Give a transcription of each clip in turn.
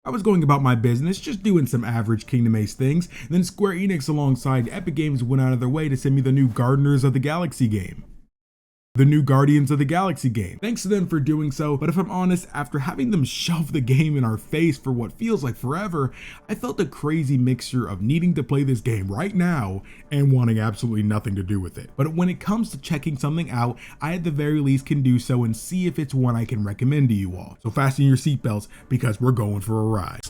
I was going about my business, just doing some average KingdomAce things, then Square Enix alongside Epic Games went out of their way to send me the new Gardeners of the Galaxy game. The new Guardians of the Galaxy game. Thanks to them for doing so, but if I'm honest, after having them shove the game in our face for what feels like forever, I felt a crazy mixture of needing to play this game right now and wanting absolutely nothing to do with it. But when it comes to checking something out, I at the very least can do so and see if it's one I can recommend to you all. So fasten your seatbelts because we're going for a ride.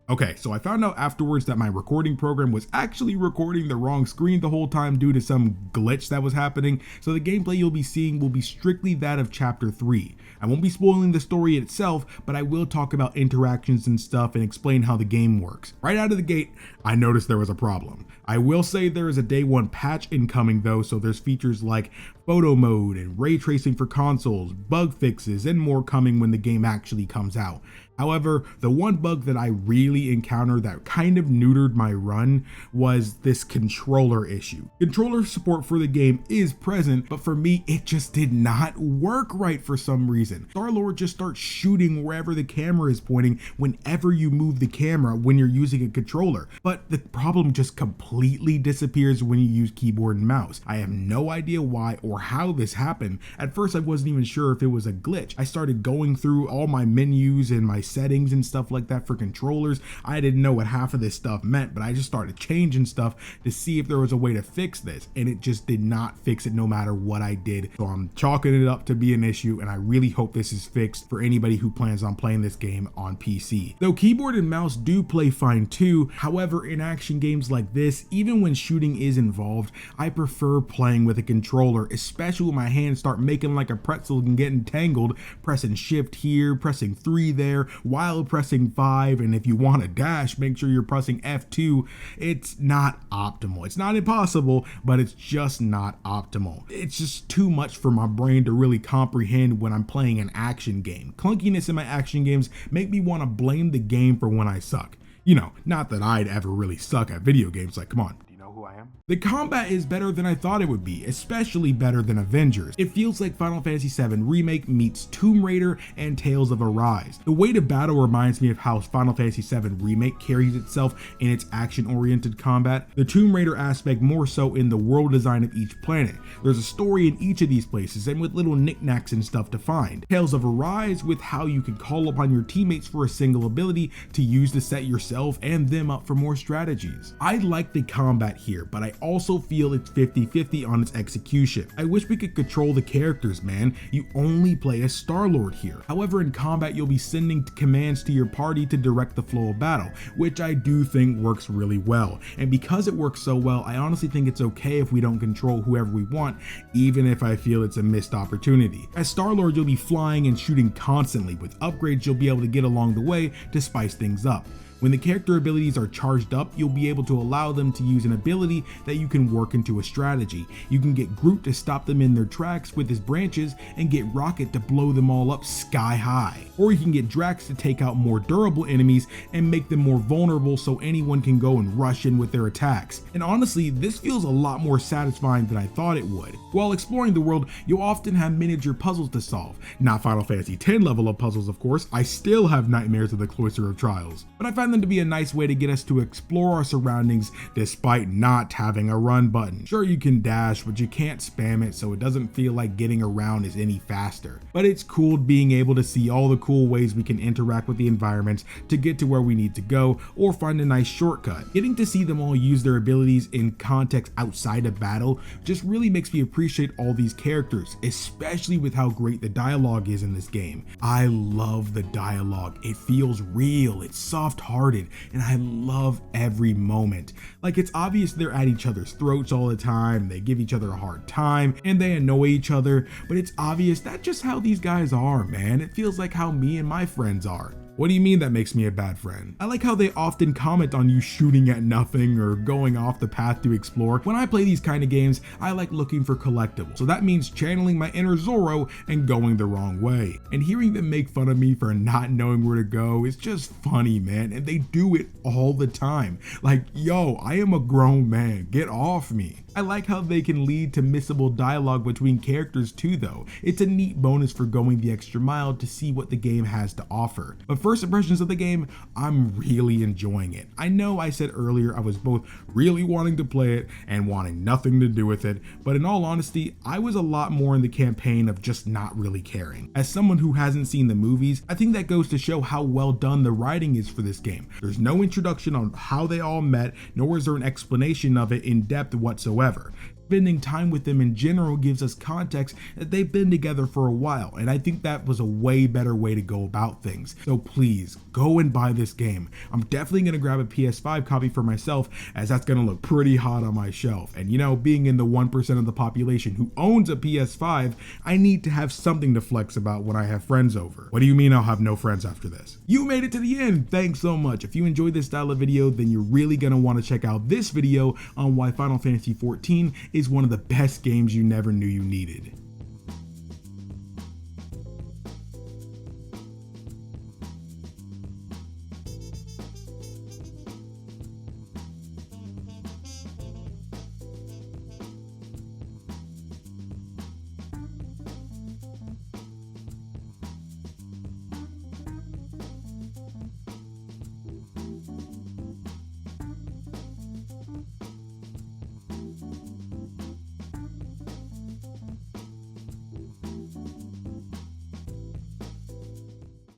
Okay, so I found out afterwards that my recording program was actually recording the wrong screen the whole time due to some glitch that was happening, so the gameplay you'll be seeing will be strictly that of Chapter 3. I won't be spoiling the story itself, but I will talk about interactions and stuff and explain how the game works. Right out of the gate, I noticed there was a problem. I will say there is a day one patch incoming though, so there's features like photo mode and ray tracing for consoles, bug fixes, and more coming when the game actually comes out. However, the one bug that I really encountered that kind of neutered my run was this controller issue. Controller support for the game is present, but for me, it just did not work right for some reason. Star-Lord just starts shooting wherever the camera is pointing whenever you move the camera when you're using a controller. But the problem just completely disappears when you use keyboard and mouse. I have no idea why or how this happened. At first, I wasn't even sure if it was a glitch. I started going through all my menus and my settings and stuff like that for controllers. I didn't know what half of this stuff meant, but I just started changing stuff to see if there was a way to fix this, and it just did not fix it no matter what I did. So I'm chalking it up to be an issue, and I really hope this is fixed for anybody who plans on playing this game on PC. Though keyboard and mouse do play fine too, however, in action games like this, even when shooting is involved, I prefer playing with a controller, especially when my hands start making like a pretzel and getting tangled, pressing shift here, pressing 3 there, while pressing 5, and if you want to dash, make sure you're pressing F2. It's not optimal. It's not impossible, but it's just not optimal. It's just too much for my brain to really comprehend when I'm playing an action game. Clunkiness in my action games make me want to blame the game for when I suck. You know, not that I'd ever really suck at video games, like, come on. Who I am. The combat is better than I thought it would be, especially better than Avengers. It feels like Final Fantasy VII Remake meets Tomb Raider and Tales of Arise. The way to battle reminds me of how Final Fantasy VII Remake carries itself in its action-oriented combat. The Tomb Raider aspect more so in the world design of each planet. There's a story in each of these places and with little knickknacks and stuff to find. Tales of Arise with how you can call upon your teammates for a single ability to use to set yourself and them up for more strategies. I like the combat here, but I also feel it's 50-50 on its execution. I wish we could control the characters, man. You only play as Star-Lord here. However, in combat, you'll be sending commands to your party to direct the flow of battle, which I do think works really well. And because it works so well, I honestly think it's okay if we don't control whoever we want, even if I feel it's a missed opportunity. As Star-Lord, you'll be flying and shooting constantly. With upgrades, you'll be able to get along the way to spice things up. When the character abilities are charged up, you'll be able to allow them to use an ability that you can work into a strategy. You can get Groot to stop them in their tracks with his branches and get Rocket to blow them all up sky high. Or you can get Drax to take out more durable enemies and make them more vulnerable so anyone can go and rush in with their attacks. And honestly, this feels a lot more satisfying than I thought it would. While exploring the world, you'll often have miniature puzzles to solve. Not Final Fantasy X level of puzzles, of course. I still have nightmares of the Cloister of Trials. But I find them to be a nice way to get us to explore our surroundings despite not having a run button. Sure, you can dash, but you can't spam it, so it doesn't feel like getting around is any faster. But it's cool being able to see all the cool ways we can interact with the environments to get to where we need to go or find a nice shortcut. Getting to see them all use their abilities in context outside of battle just really makes me appreciate all these characters, especially with how great the dialogue is in this game. I love the dialogue. It feels real, it's soft-hearted, and I love every moment. Like, it's obvious they're at each other's throats all the time, they give each other a hard time, and they annoy each other, but it's obvious that's just how these guys are, man. It feels like how me and my friends are. What do you mean that makes me a bad friend? I like how they often comment on you shooting at nothing or going off the path to explore. When I play these kind of games, I like looking for collectibles. So that means channeling my inner Zorro and going the wrong way. And hearing them make fun of me for not knowing where to go is just funny, man. And they do it all the time. Like, yo, I am a grown man. Get off me. I like how they can lead to missable dialogue between characters too though. It's a neat bonus for going the extra mile to see what the game has to offer. But first impressions of the game, I'm really enjoying it. I know I said earlier I was both really wanting to play it and wanting nothing to do with it, but in all honesty, I was a lot more in the campaign of just not really caring. As someone who hasn't seen the movies, I think that goes to show how well done the writing is for this game. There's no introduction on how they all met, nor is there an explanation of it in depth whatsoever. Spending time with them in general gives us context that they've been together for a while, and I think that was a way better way to go about things. So please, go and buy this game. I'm definitely going to grab a PS5 copy for myself, as that's going to look pretty hot on my shelf. And you know, being in the 1% of the population who owns a PS5, I need to have something to flex about when I have friends over. What do you mean I'll have no friends after this? You made it to the end! Thanks so much. If you enjoyed this style of video, then you're really going to want to check out this video on why Final Fantasy XIV is one of the best games you never knew you needed.